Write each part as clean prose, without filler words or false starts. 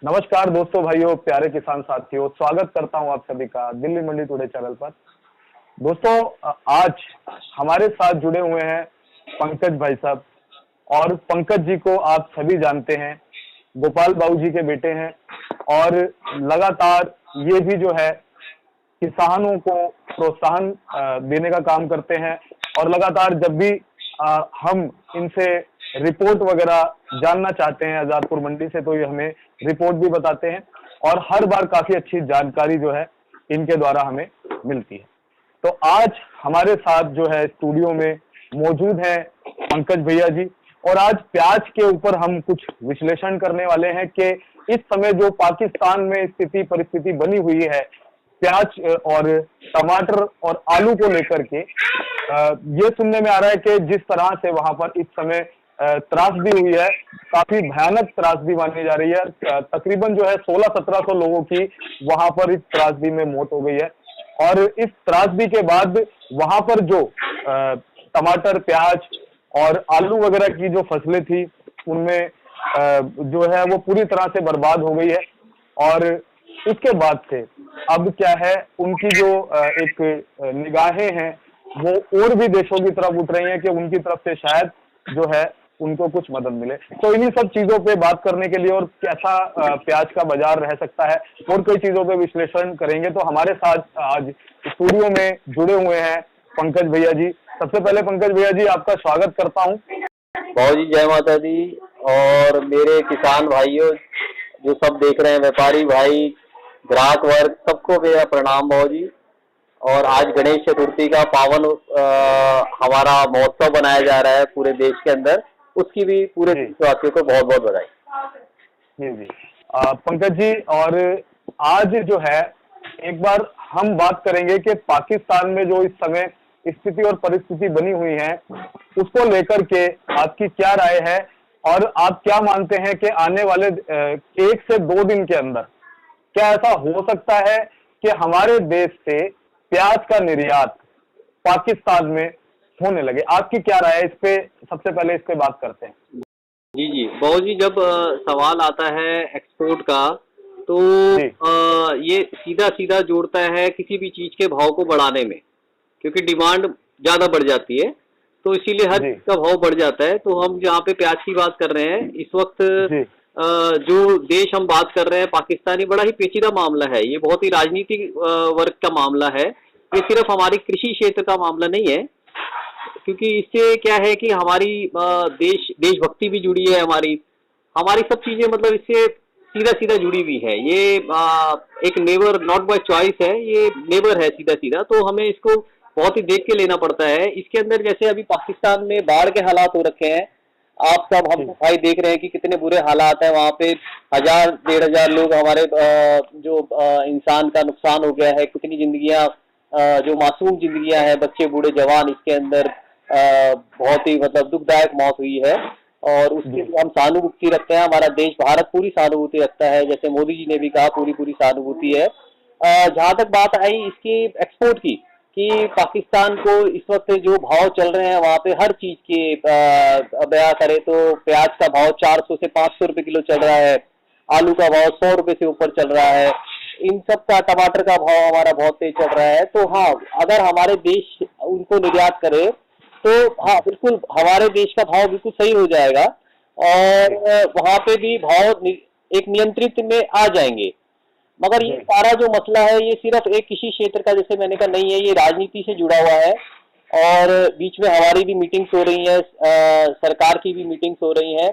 नमस्कार दोस्तों, भाइयों, प्यारे किसान साथियों, स्वागत करता हूं आप सभी का दिल्ली मंडी टुडे चैनल पर। दोस्तों, आज हमारे साथ जुड़े हुए हैं पंकज भाई साहब। और पंकज जी को आप सभी जानते हैं, गोपाल बाबू जी के बेटे हैं और लगातार ये भी जो है किसानों को प्रोत्साहन देने का काम करते हैं। और लगातार जब भी हम इनसे रिपोर्ट वगैरह जानना चाहते हैं आजादपुर मंडी से, तो ये हमें रिपोर्ट भी बताते हैं और हर बार काफी अच्छी जानकारी जो है इनके द्वारा हमें मिलती है। तो आज हमारे साथ जो है स्टूडियो में मौजूद हैं पंकज भैया जी, और आज प्याज के ऊपर हम कुछ विश्लेषण करने वाले हैं कि इस समय जो पाकिस्तान में स्थिति परिस्थिति बनी हुई है प्याज और टमाटर और आलू को लेकर के, ये सुनने में आ रहा है कि जिस तरह से वहां पर इस समय त्रासदी हुई है, काफी भयानक त्रासदी मानी जा रही है। तकरीबन जो है 1600-1700 लोगों की वहां पर इस त्रासदी में मौत हो गई है। और इस त्रासदी के बाद वहां पर जो टमाटर, प्याज और आलू वगैरह की जो फसलें थी उनमें जो है वो पूरी तरह से बर्बाद हो गई है। और उसके बाद से अब क्या है, उनकी जो एक निगाहें हैं वो और भी देशों की तरफ उठ रही हैं कि उनकी तरफ से शायद जो है उनको कुछ मदद मिले। तो इन्हीं सब चीजों पे बात करने के लिए और कैसा प्याज का बाजार रह सकता है और कई चीजों पे विश्लेषण करेंगे, तो हमारे साथ आज स्टूडियो में जुड़े हुए हैं पंकज भैया जी। सबसे पहले पंकज भैया जी, आपका स्वागत करता हूँ। भाऊ जी जय माता दी। और मेरे किसान भाइयों जो सब देख रहे हैं, व्यापारी भाई, ग्राहक वर्ग, सबको मेरा प्रणाम भाऊ जी। और आज गणेश चतुर्थी का पावन हमारा महोत्सव बनाया जा रहा है पूरे देश के अंदर, उसकी भी पूरे देशवासियों को बहुत बहुत बधाई। जी जी पंकज जी, और आज जो है एक बार हम बात करेंगे कि पाकिस्तान में जो इस समय स्थिति और परिस्थिति बनी हुई है उसको लेकर के आपकी क्या राय है, और आप क्या मानते हैं कि आने वाले 1 से 2 दिन के अंदर क्या ऐसा हो सकता है कि हमारे देश से प्याज का निर्यात पाकिस्तान में होने लगे? आपकी क्या राय है इस पे? सबसे पहले इस पे बात करते हैं। जी जी बाबू जी, जब सवाल आता है एक्सपोर्ट का तो ये सीधा सीधा जोड़ता है किसी भी चीज के भाव को बढ़ाने में, क्योंकि डिमांड ज्यादा बढ़ जाती है तो इसीलिए हर चीज का भाव बढ़ जाता है। तो हम जहाँ पे प्याज की बात कर रहे हैं इस वक्त, जो देश हम बात कर रहे हैं पाकिस्तान, ये बड़ा ही पेचीदा मामला है। ये बहुत ही राजनीतिक वर्ग का मामला है। ये सिर्फ हमारी कृषि क्षेत्र का मामला नहीं है, क्योंकि इससे क्या है कि हमारी देशभक्ति भी जुड़ी है, हमारी सब चीजें मतलब इससे सीधा सीधा जुड़ी हुई है। ये एक नेबर नॉट बाय चॉइस है, ये नेबर है सीधा सीधा। तो हमें इसको बहुत ही देख के लेना पड़ता है। इसके अंदर जैसे अभी पाकिस्तान में बाढ़ के हालात हो रखे हैं, आप सब हम भाई देख रहे हैं कि कितने बुरे हालात हैं वहाँ पे। 1000-1500 लोग हमारे जो इंसान का नुकसान हो गया है, कितनी जिंदगियां, जो मासूम जिंदगियां हैं, बच्चे, बूढ़े, जवान, इसके अंदर बहुत ही मतलब दुखदायक मौत हुई है। और उसके लिए हम सहानुभूति रखते हैं, हमारा देश भारत पूरी सहानुभूति रखता है, जैसे मोदी जी ने भी कहा पूरी सहानुभूति है। जहाँ तक बात आई इसकी एक्सपोर्ट की, कि पाकिस्तान को इस वक्त जो भाव चल रहे हैं वहाँ पे हर चीज के बयां करें तो प्याज का भाव 400 से 500 रुपए किलो चल रहा है, आलू का भाव 100 रुपए से ऊपर चल रहा है, इन सब का, टमाटर का भाव हमारा बहुत तेज चल रहा है। तो हाँ, अगर हमारे देश उनको निर्यात करे तो हाँ बिल्कुल हमारे देश का भाव बिल्कुल सही हो जाएगा और वहाँ पे भी भाव एक नियंत्रित में आ जाएंगे। मगर ये सारा जो मसला है ये सिर्फ एक कृषि क्षेत्र का, जैसे मैंने कहा, नहीं है, ये राजनीति से जुड़ा हुआ है। और बीच में हमारी भी मीटिंग्स हो रही है, सरकार की भी मीटिंग्स हो रही है।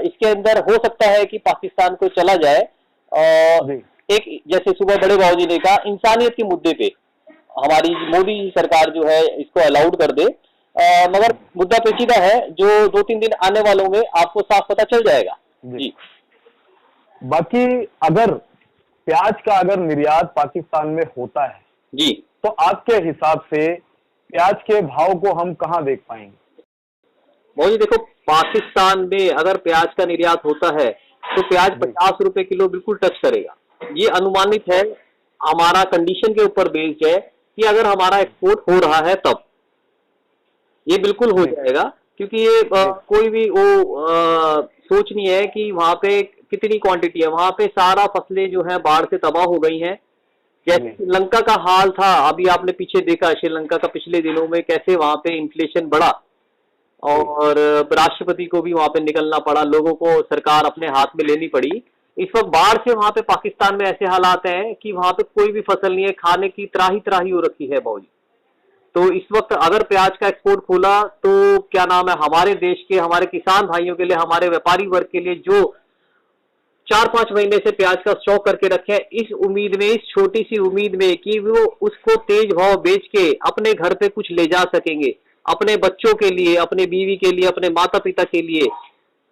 इसके अंदर हो सकता है कि पाकिस्तान को चला जाए। और एक जैसे सुबह बड़े भाऊ जी ने कहा, इंसानियत के मुद्दे पे हमारी मोदी सरकार जो है इसको अलाउड कर दे। मगर मुद्दा पेचीदा है, जो 2-3 दिन आने वालों में आपको साफ पता चल जाएगा। जी बाकी अगर प्याज का निर्यात पाकिस्तान में होता है जी, तो आपके हिसाब से प्याज के भाव को हम कहाँ देख पाएंगे? भाई देखो, पाकिस्तान में अगर प्याज का निर्यात होता है तो प्याज 50 रुपए किलो बिल्कुल टच करेगा। ये अनुमानित है, हमारा कंडीशन के ऊपर बेस्ड है कि अगर हमारा एक्सपोर्ट हो रहा है तब ये बिल्कुल हो जाएगा। क्योंकि ये कोई भी वो सोच नहीं है कि वहां पे कितनी क्वांटिटी है वहां पे, सारा फसलें जो है बाढ़ से तबाह हो गई हैं। जैसे श्रीलंका का हाल था, अभी आपने पीछे देखा श्रीलंका का पिछले दिनों में कैसे वहां पे इन्फ्लेशन बढ़ा और राष्ट्रपति को भी वहां पे निकलना पड़ा, लोगों को सरकार अपने हाथ में लेनी पड़ी। इस वक्त बाढ़ से वहां पे पाकिस्तान में ऐसे हालात हैं कि वहां पे कोई भी फसल नहीं है, खाने की त्राही त्राही हो रखी है बाबूजी। तो इस वक्त अगर प्याज का एक्सपोर्ट खोला तो क्या नाम है, हमारे देश के, हमारे किसान भाइयों के लिए, हमारे व्यापारी वर्ग के लिए जो 4-5 महीने से प्याज का स्टॉक करके रखे हैं, इस उम्मीद में, इस छोटी सी उम्मीद में कि वो उसको तेज भाव बेच के अपने घर पे कुछ ले जा सकेंगे, अपने बच्चों के लिए, अपने बीवी के लिए, अपने माता पिता के लिए,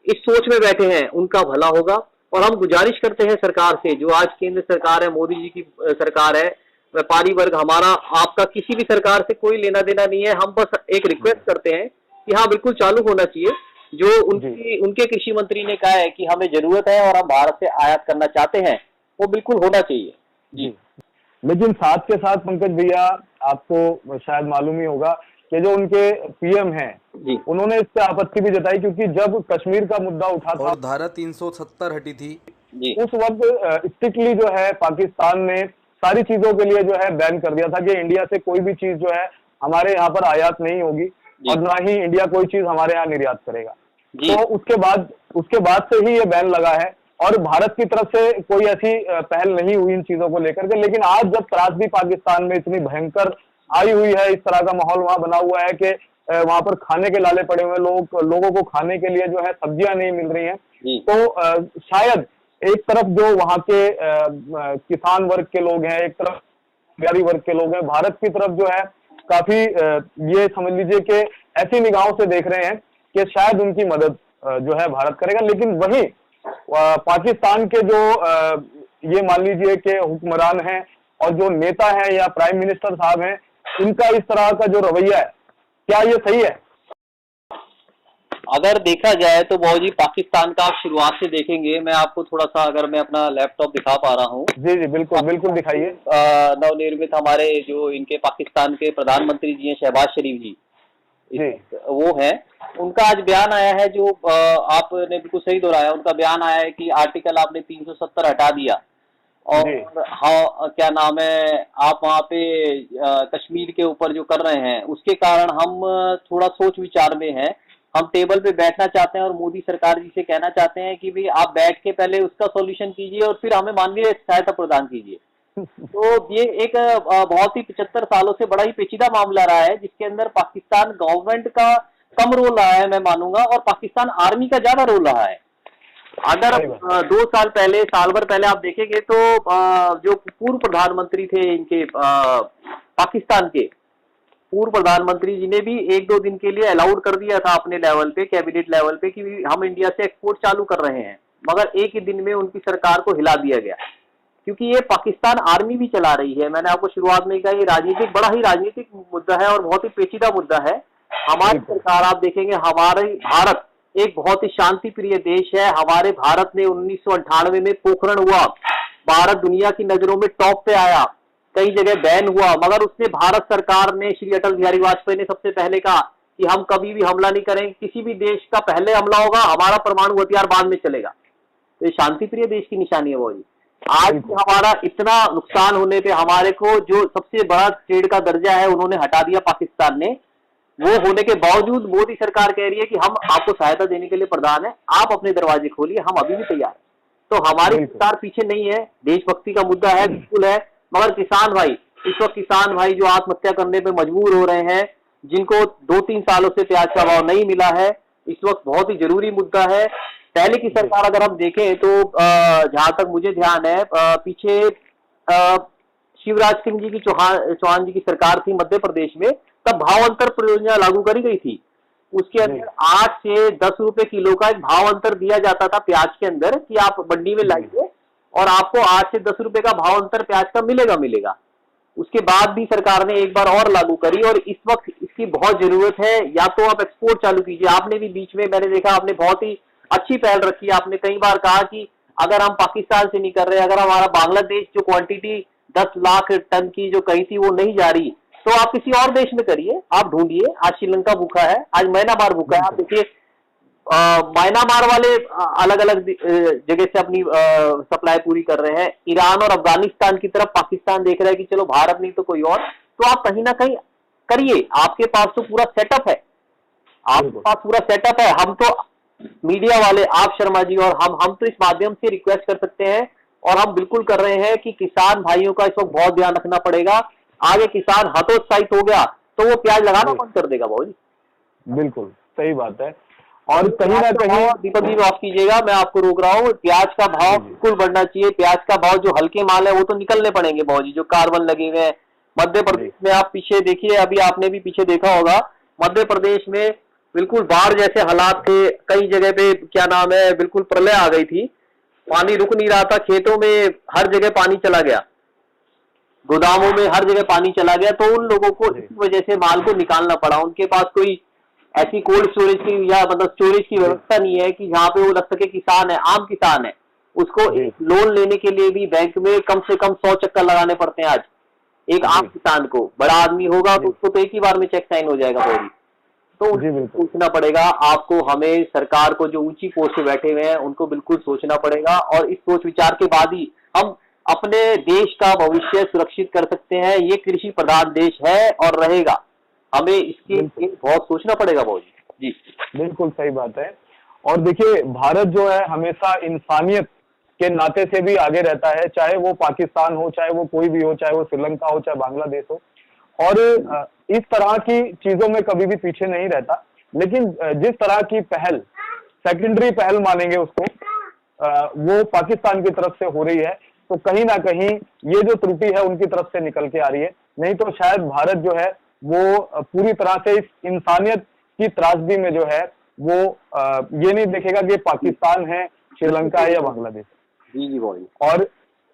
इस सोच में बैठे हैं, उनका भला होगा। और हम गुजारिश करते हैं सरकार से, जो आज केंद्र सरकार है, मोदी जी की सरकार है, व्यापारी वर्ग हमारा, आपका किसी भी सरकार से कोई लेना देना नहीं है, हम बस एक रिक्वेस्ट करते हैं कि हाँ बिल्कुल चालू होना चाहिए। जो उनके कृषि मंत्री ने कहा है कि हमें जरूरत है और हम भारत से आयात करना चाहते हैं, वो बिल्कुल होना चाहिए जी। लेकिन साथ के साथ पंकज भैया, आपको शायद मालूम ही होगा कि जो उनके पीएम हैं उन्होंने इस पे आपत्ति भी जताई, क्योंकि जब कश्मीर का मुद्दा उठा था और धारा 370 हटी थी जी, उस वक्त स्ट्रिक्टली जो है पाकिस्तान ने सारी चीजों के लिए जो है बैन कर दिया था कि इंडिया से कोई भी चीज जो है हमारे यहाँ पर आयात नहीं होगी और ना ही इंडिया कोई चीज हमारे यहाँ निर्यात करेगा। तो उसके बाद से ही ये बैन लगा है और भारत की तरफ से कोई ऐसी पहल नहीं हुई इन चीजों को लेकर के। लेकिन आज जब त्रासदी पाकिस्तान में इतनी भयंकर आई हुई है, इस तरह का माहौल वहां बना हुआ है कि वहां पर खाने के लाले पड़े हुए, लोगों को खाने के लिए जो है सब्जियां नहीं मिल रही हैं, तो शायद एक तरफ जो वहां के किसान वर्ग के लोग हैं, एक तरफ व्यापारी वर्ग के लोग हैं, भारत की तरफ जो है काफी ये समझ लीजिए कि ऐसी निगाहों से देख रहे हैं कि शायद उनकी मदद जो है भारत करेगा। लेकिन वहीं पाकिस्तान के जो ये मान लीजिए कि हुक्मरान हैं और जो नेता हैं या प्राइम मिनिस्टर साहब हैं, इनका इस तरह का जो रवैया है, क्या ये सही है? अगर देखा जाए तो बाबूजी पाकिस्तान का आप शुरुआत से देखेंगे, मैं आपको थोड़ा सा, अगर मैं अपना लैपटॉप दिखा पा रहा हूँ। जी जी बिल्कुल बिल्कुल दिखाइए। नवनिर्मित हमारे जो इनके पाकिस्तान के प्रधानमंत्री जी हैं, शहबाज शरीफ जी, वो हैं, उनका आज बयान आया है, जो आपने बिल्कुल सही दोहराया, उनका बयान आया है कि आर्टिकल आपने 370 हटा दिया और हाँ क्या नाम है, आप वहाँ पे कश्मीर के ऊपर जो कर रहे हैं उसके कारण हम थोड़ा सोच विचार में हैं, हम टेबल पे बैठना चाहते हैं और मोदी सरकार जी से कहना चाहते हैं कि भाई आप बैठ के पहले उसका सॉल्यूशन कीजिए और फिर हमें मानवीय सहायता प्रदान कीजिए। तो ये एक बहुत ही 75 सालों से बड़ा ही पेचीदा मामला रहा है, जिसके अंदर पाकिस्तान गवर्नमेंट का कम रोल रहा है मैं मानूंगा, और पाकिस्तान आर्मी का ज्यादा रोल रहा है। अगर 2 साल पहले, साल भर पहले आप देखेंगे तो जो पूर्व प्रधानमंत्री थे इनके पाकिस्तान के पूर्व प्रधानमंत्री जी ने भी 1-2 दिन के लिए अलाउड कर दिया था अपने लेवल पे, कैबिनेट लेवल पे, कि हम इंडिया से एक्सपोर्ट चालू कर रहे हैं, मगर एक ही दिन में उनकी सरकार को हिला दिया गया, क्योंकि ये पाकिस्तान आर्मी भी चला रही है। मैंने आपको शुरुआत में कहा, ये राजनीतिक, बड़ा ही राजनीतिक मुद्दा है और बहुत ही पेचीदा मुद्दा है। हमारी सरकार, आप देखेंगे, हमारे भारत एक बहुत ही शांति प्रिय देश है। हमारे भारत ने 1998 में पोखरण हुआ, भारत दुनिया की नजरों में टॉप पे आया, कई जगह बैन हुआ, मगर उसने, भारत सरकार ने, श्री अटल बिहारी वाजपेयी ने सबसे पहले कहा कि हम कभी भी हमला नहीं करेंगे, किसी भी देश का पहले हमला होगा, हमारा परमाणु हथियार बाद में चलेगा। तो ये शांति प्रिय देश की निशानी है वो जी। आज हमारा इतना नुकसान होने पे हमारे को जो सबसे बड़ा ट्रेड का दर्जा है उन्होंने हटा दिया पाकिस्तान ने, वो होने के बावजूद मोदी सरकार कह रही है कि हम आपको सहायता देने के लिए प्रधान है, आप अपने दरवाजे खोलिए, हम अभी भी तैयार हैं। तो हमारी सरकार पीछे नहीं है, देशभक्ति का मुद्दा है, बिल्कुल है, मगर किसान भाई, इस वक्त किसान भाई जो आत्महत्या करने पे मजबूर हो रहे हैं, जिनको 2-3 सालों से प्याज का भाव नहीं मिला है, इस वक्त बहुत ही जरूरी मुद्दा है। पहले की सरकार अगर हम देखें तो जहां तक मुझे ध्यान है, पीछे शिवराज सिंह जी की, चौहान जी की सरकार थी मध्य प्रदेश में, तब भाव अंतर परियोजना लागू करी गई थी। उसके अंदर 8 से 10 रुपए किलो का एक भाव अंतर दिया जाता था प्याज के अंदर, कि आप मंडी में लाइए और आपको 8 से 10 रुपए का भाव अंतर प्याज का मिलेगा। उसके बाद भी सरकार ने एक बार और लागू करी और इस वक्त इसकी बहुत जरूरत है। या तो आप एक्सपोर्ट चालू कीजिए, आपने भी बीच में, मैंने देखा आपने बहुत ही अच्छी पहल रखी है, आपने कई बार कहा कि अगर हम पाकिस्तान से नहीं कर रहे, अगर हमारा बांग्लादेश जो क्वांटिटी 10 लाख टन की जो कही थी वो नहीं जा रही, तो आप किसी और देश में करिए, आप ढूंढिए। आज श्रीलंका भूखा है, आज म्यांमार भूखा है, आप देखिए म्यांमार वाले अलग अलग जगह से अपनी सप्लाई पूरी कर रहे हैं। ईरान और अफगानिस्तान की तरफ पाकिस्तान देख रहा है कि चलो भारत नहीं तो कोई और, तो आप कहीं ना कहीं करिए, आपके पास तो पूरा सेटअप है, आपके पास पूरा सेटअप है। हम तो मीडिया वाले, आप शर्मा जी और हम तो इस माध्यम से रिक्वेस्ट कर सकते हैं, और हम बिल्कुल कर रहे हैं कि किसान भाइयों का इस वक्त बहुत ध्यान रखना पड़ेगा। आगे किसान हतोत्साहित हो गया तो वो प्याज लगाना बंद कर देगा भाई। बिल्कुल सही बात है। और कहीं ना कहीं दीपक जी माफ कीजिएगा, मैं आपको रोक रहा हूँ, प्याज का भाव बिल्कुल बढ़ना चाहिए। प्याज का भाव, जो हल्के माल है वो तो निकलने पड़ेंगे भाव जी, जो कार्बन लगे हुए हैं। मध्य प्रदेश में आप पीछे देखिए, अभी आपने भी पीछे देखा होगा, मध्य प्रदेश में बिल्कुल बाढ़ जैसे हालात थे, कई जगह पे क्या नाम है बिल्कुल प्रलय आ गई थी, पानी रुक नहीं रहा था, खेतों में हर जगह पानी चला गया, गोदामों में हर जगह पानी चला गया। तो उन लोगों को इस वजह से माल को निकालना पड़ा। उनके पास कोई ऐसी कोल्ड स्टोरेज की या मतलब स्टोरेज की व्यवस्था नहीं है कि जहाँ पे वो लग सके। किसान है, आम किसान है, उसको लोन लेने के लिए भी बैंक में कम से कम 100 चक्कर लगाने पड़ते हैं आज। एक आम किसान को, बड़ा आदमी होगा तो उसको तो एक ही बार में चेक साइन हो जाएगा भाई। तो सोचना पड़ेगा आपको, हमें सरकार को, जो ऊंची पोस्ट पे बैठे हुए हैं उनको बिल्कुल सोचना पड़ेगा, और इस सोच विचार के बाद ही हम अपने देश का भविष्य सुरक्षित कर सकते हैं। ये कृषि प्रधान देश है और रहेगा, हमें इसके बहुत सोचना पड़ेगा भाई जी। बिल्कुल सही बात है। और देखिए, भारत जो है हमेशा इंसानियत के नाते से भी आगे रहता है, चाहे वो पाकिस्तान हो, चाहे वो कोई भी हो, चाहे वो श्रीलंका हो, चाहे बांग्लादेश हो, और इस तरह की चीजों में कभी भी पीछे नहीं रहता। लेकिन जिस तरह की पहल, सेकेंडरी पहल मानेंगे उसको, वो पाकिस्तान की तरफ से हो रही है, तो कहीं ना कहीं ये जो त्रुटि है उनकी तरफ से निकल के आ रही है। नहीं तो शायद भारत जो है वो पूरी तरह से इस इंसानियत की त्रासदी में जो है वो ये नहीं देखेगा कि पाकिस्तान है, श्रीलंका है या बांग्लादेश। जी भाई। और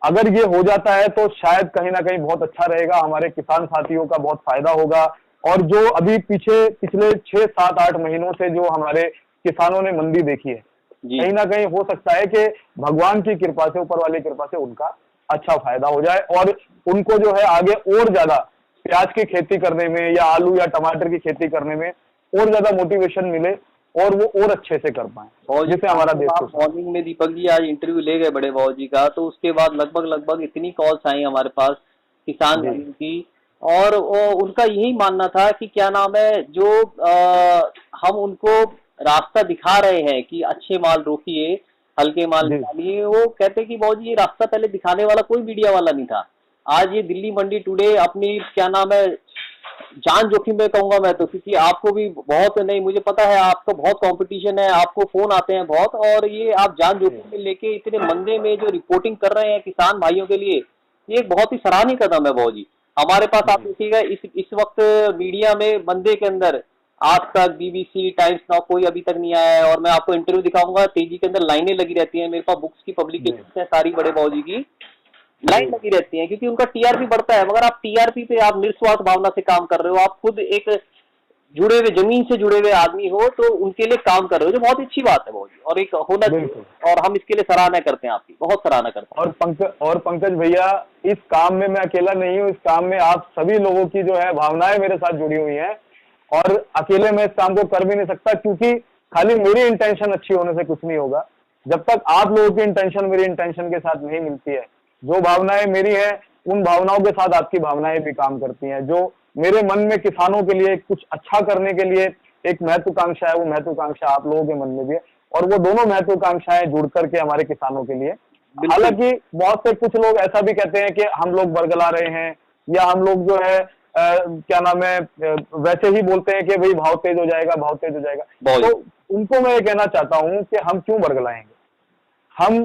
अगर ये हो जाता है तो शायद कहीं ना कहीं बहुत अच्छा रहेगा, हमारे किसान साथियों का बहुत फायदा होगा। और जो अभी पिछले 6, 7, 8 महीनों से जो हमारे किसानों ने मंदी देखी है, कहीं ना कहीं हो सकता है कि भगवान की कृपा से, ऊपर वाली कृपा से उनका अच्छा फायदा हो जाए, और उनको जो है आगे और ज्यादा प्याज की खेती करने में या आलू या टमाटर की खेती करने में और ज्यादा मोटिवेशन मिले, और वो और अच्छे से कर पाए, जिससे हमारा देश। मॉर्निंग में दीपक जी आज इंटरव्यू ले गए बड़े भाव जी का, तो उसके बाद लगभग इतनी कॉल्स आई हमारे पास किसान भाइयों की, और उनका यही मानना था कि क्या नाम है, जो हम उनको रास्ता दिखा रहे हैं कि अच्छे माल रोकिए, हल्के माल निकालिए, वो कहते कि भाव जी ये रास्ता पहले दिखाने वाला कोई मीडिया वाला नहीं था। आज ये दिल्ली मंडी टुडे अपनी क्या नाम है जान जोखिम में कहूंगा मैं तो, क्योंकि आपको भी बहुत नहीं, मुझे पता है आपका बहुत कंपटीशन है, आपको फोन आते हैं बहुत, और ये आप जान जोखिम में लेके इतने मंदे में जो रिपोर्टिंग कर रहे हैं किसान भाइयों के लिए, ये एक बहुत ही सराहनीय कदम है भाव जी। हमारे पास आप देखिएगा इस वक्त मीडिया में मंदे के अंदर आज तक BBC, टाइम्स नाउ कोई अभी तक नहीं आया है। और मैं आपको इंटरव्यू दिखाऊंगा, तेजी के अंदर लाइनें लगी रहती हैं, मेरे पास बुक्स की पब्लिकेशन है सारी, बड़े भाव जी की लाइन लगी रहती है, क्योंकि उनका TRP बढ़ता है। मगर आप TRP पे आप निस्वार्थ भावना से काम कर रहे हो, आप खुद एक जुड़े हुए, जमीन से जुड़े हुए आदमी हो, तो उनके लिए काम कर रहे हो, जो बहुत अच्छी बात है भाव जी, और एक होना चाहिए, और हम इसके लिए सराहना करते हैं, आपकी बहुत सराहना करते हैं। और पंकज भैया, इस काम में मैं अकेला नहीं हूँ, इस काम में आप सभी लोगों की जो है भावनाएं मेरे साथ जुड़ी हुई हैं, और अकेले मैं इस काम को कर भी नहीं सकता, क्योंकि खाली मेरी इंटेंशन अच्छी होने से कुछ नहीं होगा। जब तक आप लोगों की इंटेंशन मेरी इंटेंशन के साथ नहीं मिलती है, जो भावनाएं मेरी हैं उन भावनाओं के साथ आपकी भावनाएं भी काम करती हैं। जो मेरे मन में किसानों के लिए कुछ अच्छा करने के लिए एक महत्वाकांक्षा है, वो महत्वाकांक्षा आप लोगों के मन में भी है, और वो दोनों महत्वाकांक्षाएं जुड़ करके हमारे किसानों के लिए। हालांकि बहुत से कुछ लोग ऐसा भी कहते हैं कि हम लोग बरगला रहे हैं, या हम लोग जो है क्या नाम है वैसे ही बोलते हैं कि भाई भाव तेज हो जाएगा, भाव तेज हो जाएगा। तो उनको मैं ये कहना चाहता हूँ कि हम क्यों बरगलाएंगे, हम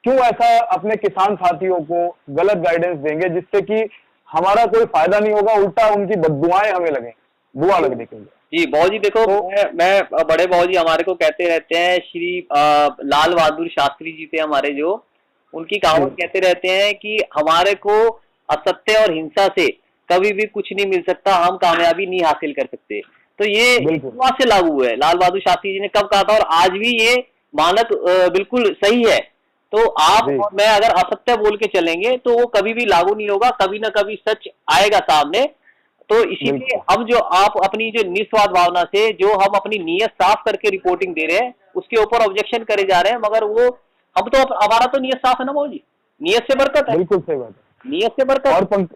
क्यों ऐसा अपने किसान साथियों को गलत गाइडेंस देंगे जिससे कि हमारा कोई फायदा नहीं होगा, उल्टा उनकी बद्दुआएं हमें लगेंगी, बुआ लगने के लिए। जी भाव जी देखो, मैं बड़े भाव जी हमारे को कहते रहते हैं, श्री लाल बहादुर शास्त्री जी थे हमारे, जो उनकी कहावत कहते रहते हैं कि हमारे को असत्य और हिंसा से कभी भी कुछ नहीं मिल सकता, हम कामयाबी नहीं हासिल कर सकते। तो ये विश्वास से लागू है, लाल बहादुर शास्त्री जी ने कब कहा था, और आज भी ये मानक बिल्कुल सही है। तो आप और मैं अगर असत्य बोल के चलेंगे तो वो कभी भी लागू नहीं होगा, कभी ना कभी सच आएगा सामने। तो इसीलिए हम जो आप अपनी जो निस्वार्थ भावना से जो हम अपनी नीयत साफ करके रिपोर्टिंग दे रहे हैं उसके ऊपर ऑब्जेक्शन करे जा रहे हैं, मगर वो हम तो हमारा तो नीयत साफ है ना भाऊ जी, नीयत से बरकत है। बिल्कुल सही बात है, नीयत से बरकत। और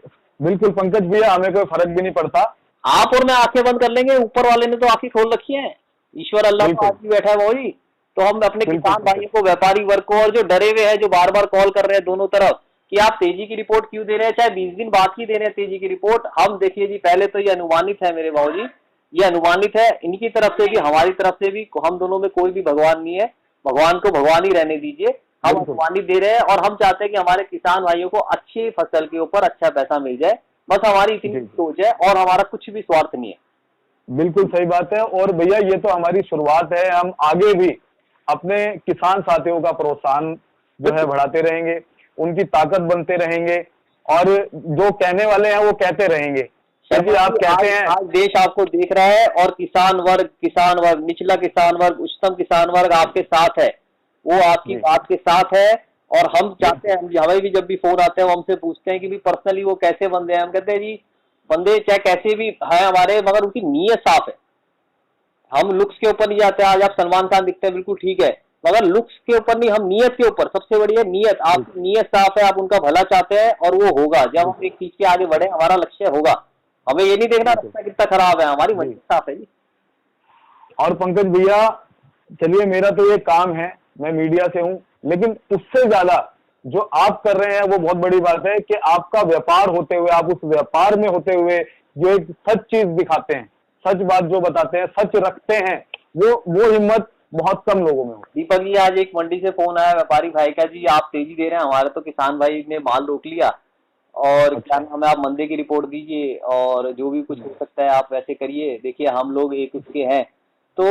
बिल्कुल पंकज भैया, हमें कोई फर्क भी नहीं पड़ता। आप और मैं आंखें बंद कर लेंगे, ऊपर वाले ने तो आंखें खोल रखी है, ईश्वर अल्लाह तो आज भी बैठा है भाऊ जी। तो हम अपने किसान भाइयों को, व्यापारी वर्ग को, और जो डरे हुए हैं, जो बार बार कॉल कर रहे हैं दोनों तरफ कि आप तेजी की रिपोर्ट क्यों दे रहे हैं, चाहे 20 दिन बाद की दे रहे हैं तेजी की रिपोर्ट, हम देखिए जी, पहले तो ये अनुमानित है मेरे भाऊ जी, ये अनुमानित है, इनकी तरफ से भी हमारी तरफ से भी, हम दोनों में कोई भी भगवान नहीं है, भगवान को भगवान ही रहने दीजिए। हम अनुमानित दे रहे हैं और हम चाहते हैं कि हमारे किसान भाइयों को अच्छी फसल के ऊपर अच्छा पैसा मिल जाए, बस हमारी इतनी सोच है और हमारा कुछ भी स्वार्थ नहीं है। बिल्कुल सही बात है। और भैया ये तो हमारी शुरुआत है, हम आगे भी अपने किसान साथियों का प्रोत्साहन जो है बढ़ाते रहेंगे, उनकी ताकत बनते रहेंगे, और जो कहने वाले हैं वो कहते रहेंगे, क्योंकि आप कहते हैं आज देश आपको देख रहा है और किसान वर्ग, निचला किसान वर्ग, उच्चतम किसान वर्ग आपके साथ है, वो आपकी बात के साथ है। और हम चाहते हैं, हमें भी जब भी फोन आते हैं वो हमसे पूछते हैं कि भी पर्सनली वो कैसे बंदे हैं, हम कहते हैं जी बंदे चाहे कैसे भी है हमारे, मगर उनकी नीयत साफ है। हम लुक्स के ऊपर नहीं जाते, आज आप सलमान खान दिखते हैं बिल्कुल ठीक है, मगर लुक्स के ऊपर नहीं, हम नीयत के ऊपर, सबसे बड़ी है नीयत। आपकी नीयत साफ है, आप उनका भला चाहते हैं और वो होगा, जब हम एक चीज के आगे बढ़े हमारा लक्ष्य होगा। हमें ये नहीं देखना रास्ता कितना खराब है, हमारी मंजिल साफ है जी। और पंकज भैया चलिए, मेरा तो ये काम है, मैं मीडिया से हूँ, लेकिन उससे ज्यादा जो आप कर रहे हैं वो बहुत बड़ी बात है कि आपका व्यापार होते हुए, आप उस व्यापार में होते हुए जो एक सच चीज दिखाते हैं, सच बात जो बताते हैं, सच रखते हैं, वो हिम्मत बहुत कम लोगों में हो। दीपक जी, आज एक मंडी से फोन आया व्यापारी भाई का, जी आप तेजी दे रहे हैं, हमारे तो किसान भाई ने माल रोक लिया और क्या नाम है, आप मंडी की रिपोर्ट दीजिए और जो भी कुछ हो सकता है आप वैसे करिए, देखिए हम लोग एक उसके हैं। तो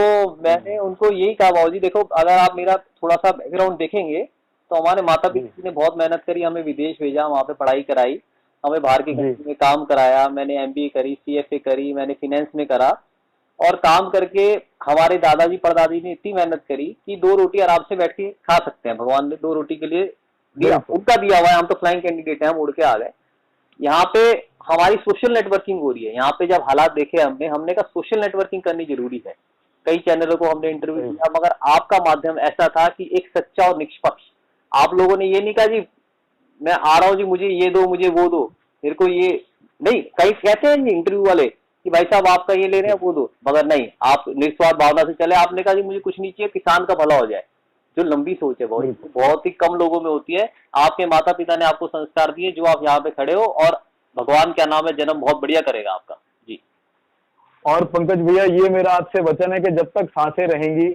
मैंने उनको यही कहा, बाबू जी देखो, अगर आप मेरा थोड़ा सा बैकग्राउंड देखेंगे तो हमारे माता पिता ने बहुत मेहनत करी, हमें विदेश भेजा, वहाँ पे पढ़ाई कराई, हमें बाहर की कंपनी में काम कराया, मैंने MBA करी, CFA करी, मैंने फाइनेंस में करा, और काम करके हमारे दादाजी परदादी ने इतनी मेहनत करी कि 2 रोटी आराम से बैठ के खा सकते हैं, भगवान ने 2 रोटी के लिए दिया, उनका दिया हुआ है, हम तो फ्लाइंग कैंडिडेट हैं, हम उड़ के आ गए। यहाँ पे हमारी सोशल नेटवर्किंग हो रही है, यहाँ पे जब हालात देखे हमने कहा सोशल नेटवर्किंग करनी जरूरी है। कई चैनलों को हमने इंटरव्यू दिया, मगर आपका माध्यम ऐसा था कि एक सच्चा और निष्पक्ष, आप लोगों ने ये नहीं कहा जी मैं आ रहा हूँ जी, मुझे ये दो, मुझे वो दो, मेरे को ये नहीं, कई कहते हैं जी इंटरव्यू वाले कि भाई साहब आपका ये ले रहे हैं वो दो, मगर नहीं, आप निस्वार्थ भावना से चले, आपने कहा जी मुझे कुछ नहीं चाहिए, किसान का भला हो जाए। जो लंबी सोच है बहुत ही कम लोगों में होती है। आपके माता पिता ने आपको संस्कार दिए, जो आप यहाँ पे खड़े हो, और भगवान क्या नाम है, जन्म बहुत बढ़िया करेगा आपका जी। और पंकज भैया, ये मेरा आपसे वचन है कि जब तक सांसें रहेंगी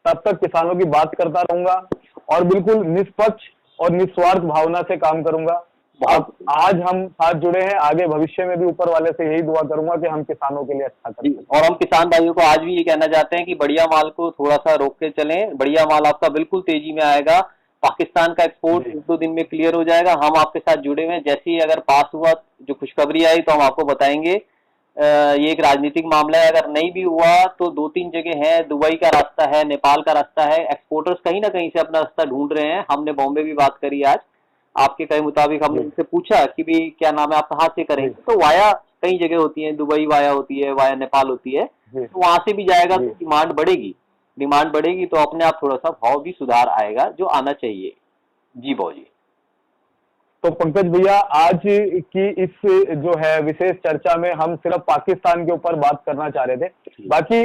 तब तक किसानों की बात करता रहूंगा और बिल्कुल निष्पक्ष और निस्वार्थ भावना से काम करूंगा। अब आज हम साथ जुड़े हैं, आगे भविष्य में भी ऊपर वाले से यही दुआ करूंगा कि हम किसानों के लिए अच्छा करें। और हम किसान भाइयों को आज भी ये कहना चाहते हैं कि बढ़िया माल को थोड़ा सा रोक के चलें, बढ़िया माल आपका बिल्कुल तेजी में आएगा। पाकिस्तान का एक्सपोर्ट 1-2 दिन में क्लियर हो जाएगा, हम आपके साथ जुड़े हुए हैं, जैसे ही अगर पास हुआ, जो खुशखबरी आई तो हम आपको बताएंगे। ये एक राजनीतिक मामला है, अगर नहीं भी हुआ तो 2-3 जगह है, दुबई का रास्ता है, नेपाल का रास्ता है, एक्सपोर्टर्स कहीं ना कहीं से अपना रास्ता ढूंढ रहे हैं। हमने बॉम्बे भी बात करी आज, आपके कहे मुताबिक हमने उनसे पूछा कि भी क्या नाम है, आप कहाँ से करेंगे, तो वाया कई जगह होती है, दुबई वाया होती है, वाया नेपाल होती है, तो वहां से भी जाएगा तो डिमांड बढ़ेगी तो अपने आप थोड़ा सा भाव भी सुधार आएगा, जो आना चाहिए। जी भाऊ जी। तो पंकज भैया, आज की इस जो है विशेष चर्चा में हम सिर्फ पाकिस्तान के ऊपर बात करना चाह रहे थे, बाकी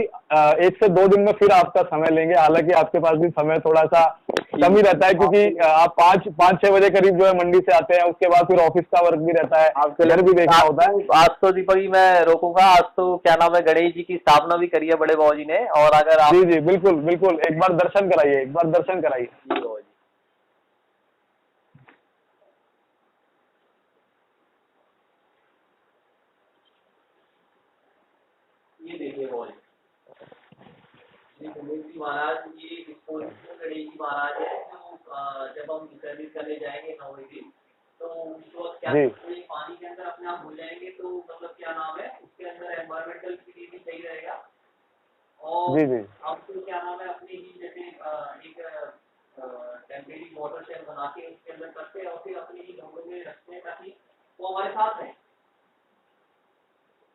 1 से 2 दिन में फिर आपका समय लेंगे। हालांकि आपके पास भी समय थोड़ा सा कम ही रहता है, क्योंकि आप 5-6 बजे करीब जो है मंडी से आते हैं, उसके बाद फिर ऑफिस का वर्क भी रहता है, आपके घर भी देखना होता है। आज तो दीपक जी मैं रोकूंगा, आज तो क्या नाम है, गणेश जी की स्थापना भी करी है बड़े बाबू जी ने, और अगर आप जी बिल्कुल बिल्कुल, एक बार दर्शन कराइए। ये देखिए गणेश जी महाराज, ये गणेश जी महाराज है, जो जब हम सर्विस करने जाएंगे 9 बजे तो उस वक्त क्या पानी के अंदर अपने आप हो जाएंगे, तो मतलब क्या नाम है, उसके अंदर एनवायरमेंटल के लिए भी सही रहेगा। और अब तो क्या नाम है, अपने ही जैसे एक टेम्परेरी वाटर शेल बना के उसके अंदर करते हैं और फिर अपने ही घरों में रखते हैं ताकि वो हमारे साथ रहे।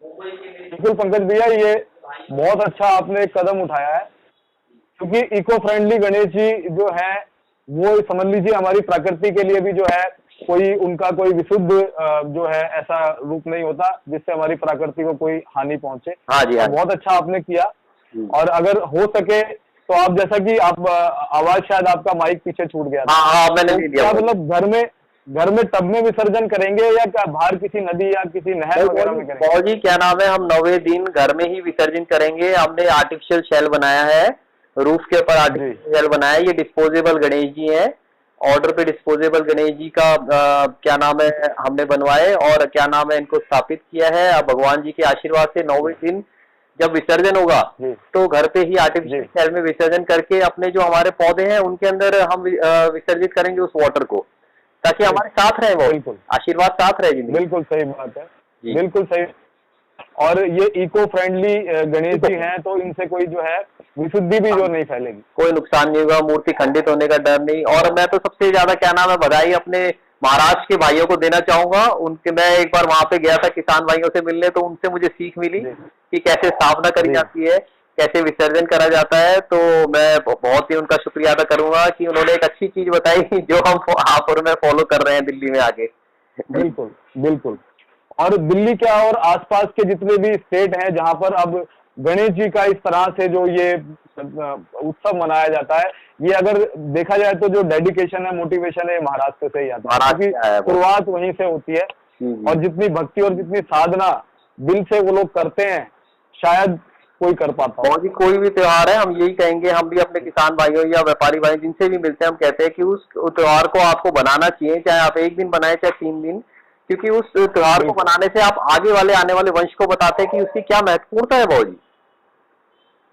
बिल्कुल पंकज भैया, ये बहुत अच्छा आपने कदम उठाया है, क्योंकि इको फ्रेंडली गणेश जी जो है वो समझ लीजिए हमारी प्रकृति के लिए भी जो है कोई उनका कोई विशुद्ध जो है ऐसा रूप नहीं होता जिससे हमारी प्रकृति को कोई हानि पहुंचे। हाँ जी, हाँ। बहुत अच्छा आपने किया। और अगर हो सके तो आप, जैसा कि आप आवाज शायद आपका माइक पीछे छूट गया था। हाँ, मैंने भी दिया। क्या मतलब घर में टब में विसर्जन करेंगे या क्या बाहर किसी नदी या किसी नहर वगैरह में करेंगे? जी क्या नाम है, हम 9वें दिन घर में ही विसर्जन करेंगे। हमने आर्टिफिशियल शेल बनाया है, रूफ के ऊपर आर्टिफिशियल शेल बनाया है। ये डिस्पोजेबल गणेश जी हैं, ऑर्डर पे डिस्पोजेबल गणेश जी का क्या नाम है हमने बनवाए और क्या नाम है इनको स्थापित किया है। अब भगवान जी के आशीर्वाद से 9वें दिन जब विसर्जन होगा तो घर पे ही आर्टिफिशियल शेल में विसर्जन करके अपने जो हमारे पौधे हैं उनके अंदर हम विसर्जित करेंगे उस वाटर को, ताकि हमारे साथ रहे वो, बिल्कुल आशीर्वाद साथ रहे। बिल्कुल सही बात है, बिल्कुल सही। और ये इको फ्रेंडली गणेश जी हैं तो इनसे कोई जो है विशुद्धि भी जो नहीं फैलेगी, कोई नुकसान नहीं होगा, मूर्ति खंडित होने का डर नहीं। और मैं तो सबसे ज्यादा क्या नाम है बधाई अपने महाराष्ट्र के भाइयों को देना चाहूंगा। उनके मैं एक बार वहां पे गया था किसान भाइयों से मिलने, तो उनसे मुझे सीख मिली कि कैसे स्थापना करी जाती है, कैसे विसर्जन करा जाता है। तो मैं बहुत ही उनका शुक्रिया अदा करूंगा कि उन्होंने एक अच्छी चीज बताई जो हम आप और मैं फॉलो कर रहे हैं दिल्ली में आके। बिल्कुल बिल्कुल। और दिल्ली क्या और आसपास के जितने भी स्टेट हैं जहां पर अब गणेश जी का इस तरह से जो ये उत्सव मनाया जाता है, ये अगर देखा जाए तो जो डेडिकेशन है, मोटिवेशन है, महाराष्ट्र से ही आता है, क्योंकि शुरुआत वहीं से होती है। और जितनी भक्ति और जितनी साधना दिल से वो लोग करते हैं शायद कोई कर पाता हो। कोई भी त्योहार है, हम यही कहेंगे, हम भी अपने किसान भाइयों या व्यापारी भाई जिनसे भी मिलते हैं हम कहते हैं कि उस त्योहार को आपको बनाना चाहिए, चाहे आप एक दिन बनाए चाहे 3 दिन, क्योंकि उस त्योहार को बनाने से आप आगे वाले आने वाले वंश को बताते हैं कि उसकी क्या महत्वपूर्णता है भाजी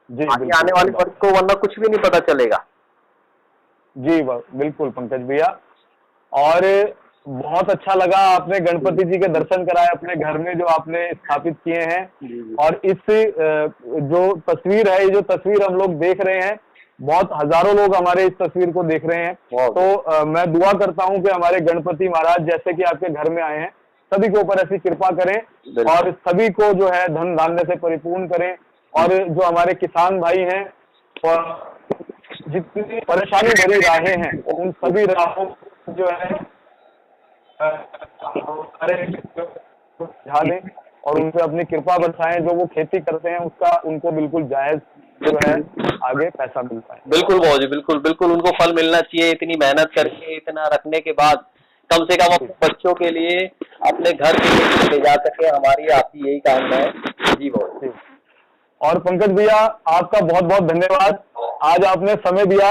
जी, आगे आने वाले वर्ष को, वरना कुछ भी नहीं पता चलेगा। जी बिल्कुल पंकज भैया। और बहुत अच्छा लगा आपने गणपति जी के दर्शन कराए अपने घर में जो आपने स्थापित किए हैं। और इस जो तस्वीर है, ये जो तस्वीर हम लोग देख रहे हैं, बहुत हजारों लोग हमारे इस तस्वीर को देख रहे हैं। तो मैं दुआ करता हूं कि हमारे गणपति महाराज जैसे कि आपके घर में आए हैं सभी के ऊपर ऐसी कृपा करें और सभी को जो है धन धान्य से परिपूर्ण करें। और जो हमारे किसान भाई हैं और जितनी परेशानी भरी राहें हैं उन सभी राहों जो है सुझा दें और उन पे अपनी कृपा बरसाएं। जो वो खेती करते हैं उसका उनको बिल्कुल जायज जो है आगे पैसा मिलता है। बिल्कुल भाजी, बिल्कुल बिल्कुल उनको फल मिलना चाहिए। इतनी मेहनत करके इतना रखने के बाद कम से कम अपने बच्चों के लिए, अपने घर के लिए ले जा सके, हमारी आपकी यही कामना है। जी भाजी। और पंकज भैया आपका बहुत बहुत धन्यवाद, आज आपने समय दिया।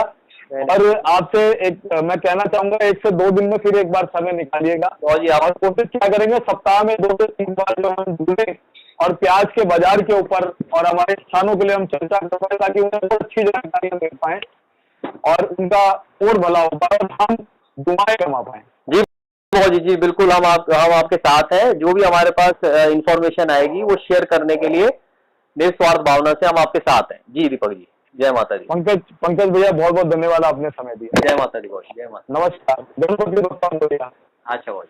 और आपसे एक मैं कहना चाहूंगा 1 से 2 दिन में फिर एक बार समय निकालिएगा और कोशिश क्या करेंगे सप्ताह में 2 से 3 बार जो हम जुड़े और प्याज के बाजार के ऊपर और हमारे किसानों के लिए हम चर्चा कर पाए, ताकि उन्हें बहुत अच्छी जानकारी मिल पाए और उनका और भला हो पाए और हम दुआएं कमा पाए। जी जी जी बिल्कुल, हम आपके साथ हैं। जो भी हमारे पास इंफॉर्मेशन आएगी वो शेयर करने के लिए निस्वार्थ भावना से हम आपके साथ हैं। जी दीपक जी, जय माता दी। पंकज भैया बहुत बहुत धन्यवाद, आपने समय दिया। जय माता दी भाई, जय माता। नमस्कार। गणपति बप्पा मोरया। अच्छा भाई।